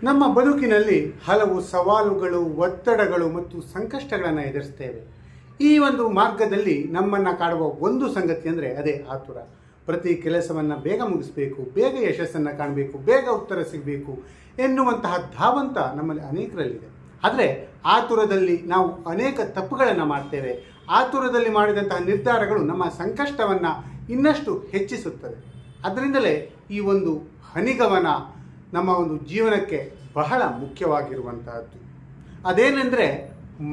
ನಮ್ಮ ಬದುಕಿನಲ್ಲಿ ಹಲವು ಸವಾಲುಗಳು, ಒತ್ತಡಗಳು ಮತ್ತು ಸಂಕಷ್ಟಗಳನ್ನು ಎದುರಿಸ್ತೇವೆ. ಈ ಒಂದು ಮಾರ್ಗದಲ್ಲಿ ನಮ್ಮನ್ನು ಕಾಡುವ ಒಂದು ಸಂಗತಿ ಅಂದರೆ ಅದೇ ಆತುರ. ಪ್ರತಿ ಕೆಲಸವನ್ನು ಬೇಗ ಮುಗಿಸಬೇಕು, ಬೇಗ ಯಶಸ್ಸನ್ನು ಕಾಣಬೇಕು, ಬೇಗ ಉತ್ತರ ಸಿಗಬೇಕು ಎನ್ನುವಂತಹ ಧಾವಂತ ನಮ್ಮಲ್ಲಿ ಅನೇಕರಲ್ಲಿದೆ. ಆದರೆ ಆತುರದಲ್ಲಿ ನಾವು ಅನೇಕ ತಪ್ಪುಗಳನ್ನು ಮಾಡ್ತೇವೆ. ಆತುರದಲ್ಲಿ ಮಾಡಿದಂತಹ ನಿರ್ಧಾರಗಳು ನಮ್ಮ ಸಂಕಷ್ಟವನ್ನು ಇನ್ನಷ್ಟು ಹೆಚ್ಚಿಸುತ್ತದೆ. ಅದರಿಂದಲೇ ಈ ಒಂದು ಹನಿಗವನ ನಮ್ಮ ಒಂದು ಜೀವನಕ್ಕೆ ಬಹಳ ಮುಖ್ಯವಾಗಿರುವಂತಹದ್ದು. ಅದೇನೆಂದರೆ,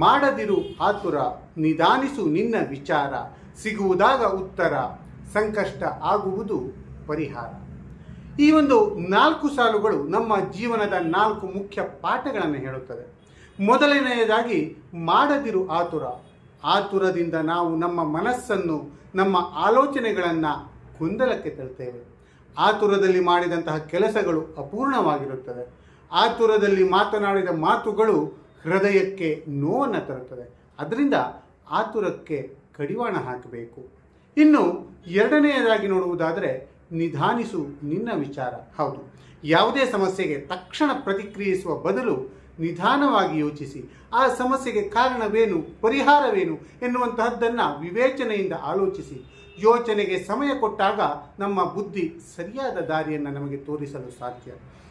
ಮಾಡದಿರು ಆತುರ, ನಿಧಾನಿಸು ನಿನ್ನ ವಿಚಾರ, ಸಿಗುವುದಾಗ ಉತ್ತರ, ಸಂಕಷ್ಟ ಆಗುವುದು ಪರಿಹಾರ. ಈ ಒಂದು 4 ಸಾಲುಗಳು ನಮ್ಮ ಜೀವನದ 4 ಮುಖ್ಯ ಪಾಠಗಳನ್ನು ಹೇಳುತ್ತದೆ. ಮೊದಲನೆಯದಾಗಿ, ಮಾಡದಿರು ಆತುರ. ಆತುರದಿಂದ ನಾವು ನಮ್ಮ ಮನಸ್ಸನ್ನು, ನಮ್ಮ ಆಲೋಚನೆಗಳನ್ನು ಗೊಂದಲಕ್ಕೆ ತಳ್ತೇವೆ. ಆತುರದಲ್ಲಿ ಮಾಡಿದಂತಹ ಕೆಲಸಗಳು ಅಪೂರ್ಣವಾಗಿರುತ್ತದೆ. ಆತುರದಲ್ಲಿ ಮಾತನಾಡಿದ ಮಾತುಗಳು ಹೃದಯಕ್ಕೆ ನೋವನ್ನು ತರುತ್ತದೆ. ಅದರಿಂದ ಆತುರಕ್ಕೆ ಕಡಿವಾಣ ಹಾಕಬೇಕು. ಇನ್ನು ಎರಡನೆಯದಾಗಿ ನೋಡುವುದಾದರೆ, ನಿಧಾನಿಸು ನಿನ್ನ ವಿಚಾರ. ಹೌದು, ಯಾವುದೇ ಸಮಸ್ಯೆಗೆ ತಕ್ಷಣ ಪ್ರತಿಕ್ರಿಯಿಸುವ ಬದಲು ನಿಧಾನವಾಗಿ ಯೋಚಿಸಿ, ಆ ಸಮಸ್ಯೆಗೆ ಕಾರಣವೇನು, ಪರಿಹಾರವೇನು ಎನ್ನುವಂತಹದ್ದನ್ನು ವಿವೇಚನೆಯಿಂದ ಆಲೋಚಿಸಿ. ಯೋಚನೆಗೆ ಸಮಯ ಕೊಟ್ಟಾಗ ನಮ್ಮ ಬುದ್ಧಿ ಸರಿಯಾದ ದಾರಿಯನ್ನು ನಮಗೆ ತೋರಿಸಲು ಸಾಧ್ಯ.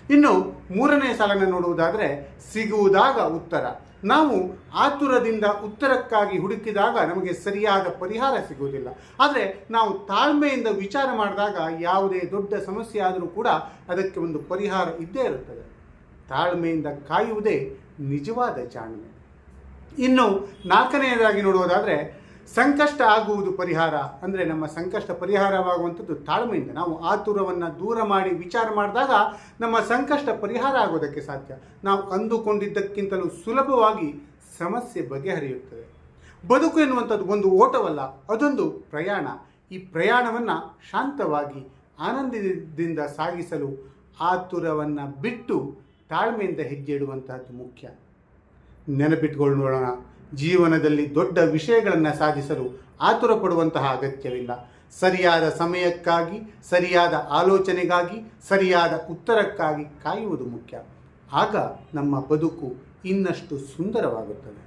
ಇನ್ನು 3ನೇ ಸಾಲನ್ನು ನೋಡುವುದಾದರೆ, ಸಿಗುವುದಾಗ ಉತ್ತರ. ನಾವು ಆತುರದಿಂದ ಉತ್ತರಕ್ಕಾಗಿ ಹುಡುಕಿದಾಗ ನಮಗೆ ಸರಿಯಾದ ಪರಿಹಾರ ಸಿಗುವುದಿಲ್ಲ. ಆದರೆ ನಾವು ತಾಳ್ಮೆಯಿಂದ ವಿಚಾರ ಮಾಡಿದಾಗ ಯಾವುದೇ ದೊಡ್ಡ ಸಮಸ್ಯೆ ಆದರೂ ಕೂಡ ಅದಕ್ಕೆ ಒಂದು ಪರಿಹಾರ ಇದ್ದೇ ಇರುತ್ತದೆ. ತಾಳ್ಮೆಯಿಂದ ಕಾಯುವುದೇ ನಿಜವಾದ ಜಾಣ್ಮೆ. ಇನ್ನು 4ನೇದಾಗಿ ನೋಡುವುದಾದರೆ, ಸಂಕಷ್ಟ ಆಗುವುದು ಪರಿಹಾರ. ಅಂದರೆ ನಮ್ಮ ಸಂಕಷ್ಟ ಪರಿಹಾರವಾಗುವಂಥದ್ದು ತಾಳ್ಮೆಯಿಂದ. ನಾವು ಆತುರವನ್ನು ದೂರ ಮಾಡಿ ವಿಚಾರ ಮಾಡಿದಾಗ ನಮ್ಮ ಸಂಕಷ್ಟ ಪರಿಹಾರ ಆಗೋದಕ್ಕೆ ಸಾಧ್ಯ. ನಾವು ಅಂದುಕೊಂಡಿದ್ದಕ್ಕಿಂತಲೂ ಸುಲಭವಾಗಿ ಸಮಸ್ಯೆ ಬಗೆಹರಿಯುತ್ತದೆ. ಬದುಕು ಎನ್ನುವಂಥದ್ದು ಒಂದು ಓಟವಲ್ಲ, ಅದೊಂದು ಪ್ರಯಾಣ. ಈ ಪ್ರಯಾಣವನ್ನು ಶಾಂತವಾಗಿ ಆನಂದದಿಂದ ಸಾಗಿಸಲು ಆತುರವನ್ನು ಬಿಟ್ಟು ತಾಳ್ಮೆಯಿಂದ ಹೆಜ್ಜೆ ಇಡುವಂತಹದ್ದು ಮುಖ್ಯ. ನೆನಪಿಟ್ಕೊಳ್ಳೋಣ, ಜೀವನದಲ್ಲಿ ದೊಡ್ಡ ವಿಷಯಗಳನ್ನು ಸಾಧಿಸಲು ಆತುರ ಪಡುವಂತಹ ಅಗತ್ಯವಿಲ್ಲ. ಸರಿಯಾದ ಸಮಯಕ್ಕಾಗಿ, ಸರಿಯಾದ ಆಲೋಚನೆಗಾಗಿ, ಸರಿಯಾದ ಉತ್ತರಕ್ಕಾಗಿ ಕಾಯುವುದು ಮುಖ್ಯ. ಆಗ ನಮ್ಮ ಬದುಕು ಇನ್ನಷ್ಟು ಸುಂದರವಾಗುತ್ತದೆ.